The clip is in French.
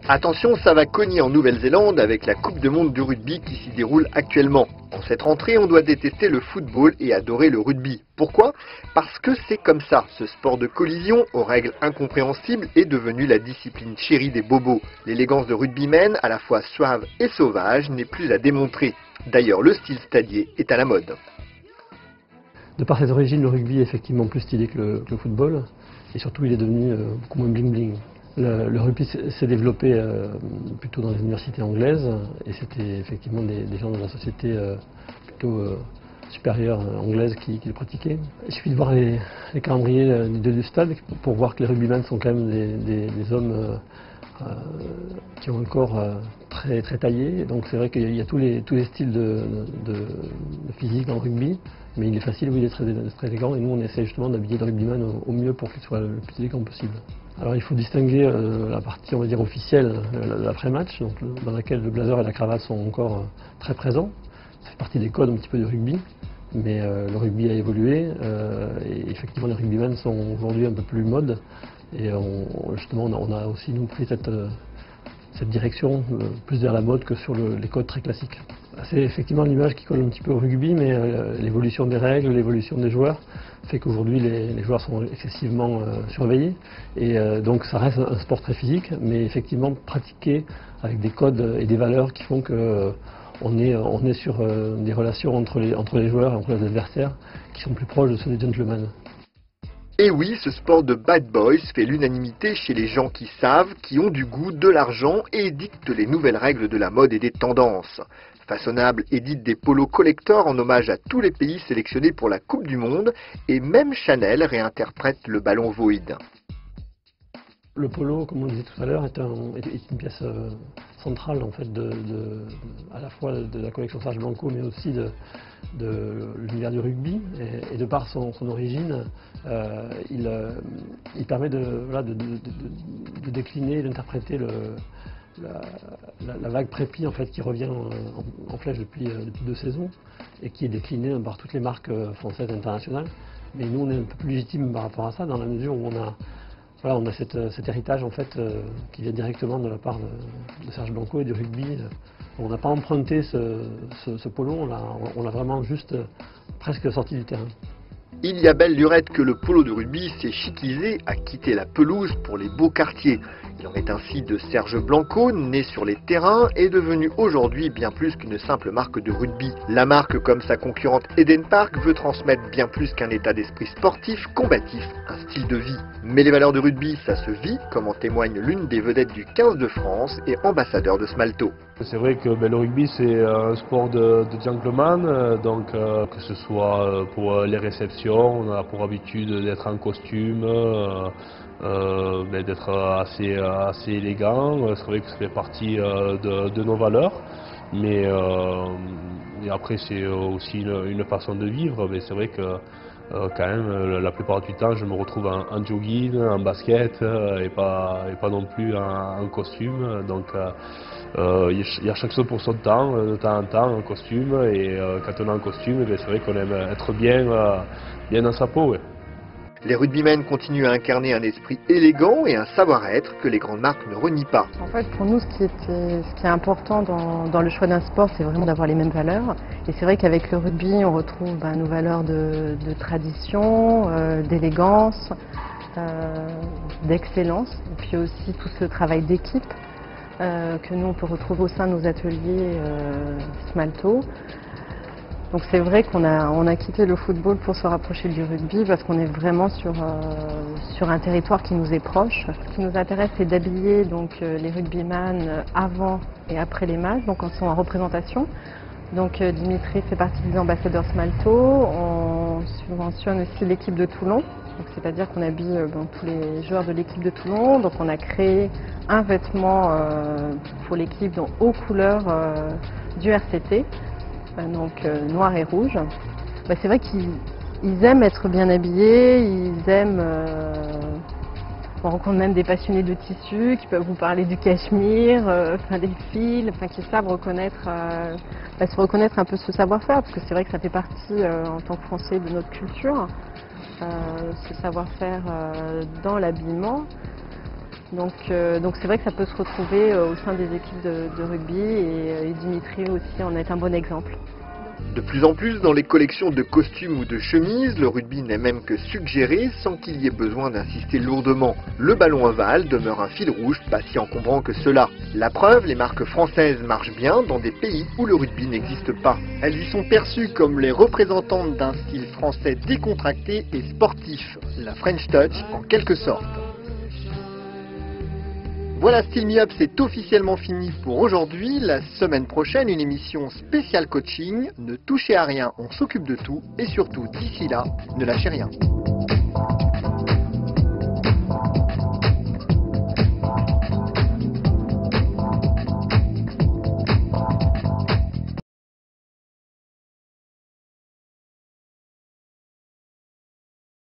Attention, ça va cogner en Nouvelle-Zélande avec la Coupe du Monde du rugby qui s'y déroule actuellement. En cette rentrée, on doit détester le football et adorer le rugby. Pourquoi? Parce que c'est comme ça. Ce sport de collision, aux règles incompréhensibles, est devenu la discipline chérie des bobos. L'élégance de rugbymen, à la fois suave et sauvage, n'est plus à démontrer. D'ailleurs, le style stadier est à la mode. De par ses origines, le rugby est effectivement plus stylé que le football. Et surtout, il est devenu beaucoup moins bling-bling. Le rugby s'est développé plutôt dans les universités anglaises et c'était effectivement des gens de la société plutôt supérieure anglaise qui le pratiquaient. Il suffit de voir les calendriers du stade pour voir que les rugbymen sont quand même des hommes qui ont un corps très taillé. Donc c'est vrai qu'il y a tous les styles de physique dans le rugby, mais il est facile d'être très élégant et nous on essaie justement d'habiller le rugbyman au mieux pour qu'il soit le plus élégant possible. Alors il faut distinguer la partie on va dire officielle, l'après-match, dans laquelle le blazer et la cravate sont encore très présents. Ça fait partie des codes un petit peu du rugby, mais le rugby a évolué et effectivement les rugbymen sont aujourd'hui un peu plus mode et justement on a aussi nous pris cette direction plus vers la mode que sur les codes très classiques. C'est effectivement l'image qui colle un petit peu au rugby, mais l'évolution des règles, l'évolution des joueurs fait qu'aujourd'hui les joueurs sont excessivement surveillés et donc ça reste un sport très physique, mais effectivement pratiqué avec des codes et des valeurs qui font que on est sur des relations entre les joueurs et entre les adversaires qui sont plus proches de ceux des gentlemen. Et oui, ce sport de bad boys fait l'unanimité chez les gens qui savent, qui ont du goût, de l'argent et dictent les nouvelles règles de la mode et des tendances. Façonnable édite des polos collector en hommage à tous les pays sélectionnés pour la Coupe du Monde et même Chanel réinterprète le ballon voïde. Le polo, comme on le disait tout à l'heure, est une pièce centrale en fait à la fois de la collection Serge Blanco, mais aussi de l'univers du rugby. Et de par son origine, il permet de décliner, d'interpréter la vague prépi en fait qui revient en flèche depuis 2 saisons et qui est déclinée par toutes les marques françaises et internationales. Mais nous, on est un peu plus légitime par rapport à ça dans la mesure où on a cet héritage en fait qui vient directement de la part de Serge Blanco et du rugby. On n'a pas emprunté ce polo, on l'a vraiment juste presque sorti du terrain. Il y a belle lurette que le polo de rugby s'est chiquisé à quitter la pelouse pour les beaux quartiers. Il en est ainsi de Serge Blanco, né sur les terrains et devenu aujourd'hui bien plus qu'une simple marque de rugby. La marque, comme sa concurrente Eden Park, veut transmettre bien plus qu'un état d'esprit sportif, combatif, un style de vie. Mais les valeurs de rugby, ça se vit, comme en témoigne l'une des vedettes du 15 de France et ambassadeur de Smalto. C'est vrai que le rugby c'est un sport de gentleman, donc que ce soit pour les réceptions, on a pour habitude d'être en costume, d'être assez élégant. C'est vrai que ça fait partie de nos valeurs, mais et après c'est aussi une façon de vivre, mais c'est vrai que quand même la plupart du temps je me retrouve en jogging, en basket et pas non plus en costume, donc il y a chaque chose pour son temps, de temps en temps en costume, et quand on est en costume, c'est vrai qu'on aime être bien dans sa peau. Ouais. Les rugbymen continuent à incarner un esprit élégant et un savoir-être que les grandes marques ne renient pas. En fait, pour nous, ce qui est important dans le choix d'un sport, c'est vraiment d'avoir les mêmes valeurs. Et c'est vrai qu'avec le rugby, on retrouve nos valeurs de tradition, d'élégance, d'excellence, et puis aussi tout ce travail d'équipe que nous, on peut retrouver au sein de nos ateliers Smalto. Donc c'est vrai qu'on a quitté le football pour se rapprocher du rugby parce qu'on est vraiment sur un territoire qui nous est proche. Ce qui nous intéresse, c'est d'habiller les rugbyman avant et après les matchs, donc quand ils sont en représentation. Donc Dimitri fait partie des ambassadeurs Smalto. On subventionne aussi l'équipe de Toulon. C'est-à-dire qu'on habille tous les joueurs de l'équipe de Toulon. Donc on a créé un vêtement pour l'équipe aux couleurs du RCT. Donc noir et rouge. C'est vrai qu'ils aiment être bien habillés, ils aiment... on rencontre même des passionnés de tissus qui peuvent vous parler du cachemire, des fils, qui savent se reconnaître un peu ce savoir-faire, parce que c'est vrai que ça fait partie en tant que Français de notre culture, ce savoir-faire dans l'habillement. Donc c'est vrai que ça peut se retrouver au sein des équipes de rugby et Dimitri aussi en est un bon exemple. De plus en plus, dans les collections de costumes ou de chemises, le rugby n'est même que suggéré sans qu'il y ait besoin d'insister lourdement. Le ballon ovale demeure un fil rouge, pas si encombrant que cela. La preuve, les marques françaises marchent bien dans des pays où le rugby n'existe pas. Elles y sont perçues comme les représentantes d'un style français décontracté et sportif, la French Touch en quelque sorte. Voilà, Style Me Up, c'est officiellement fini pour aujourd'hui. La semaine prochaine, une émission spéciale coaching. Ne touchez à rien, on s'occupe de tout. Et surtout, d'ici là, ne lâchez rien.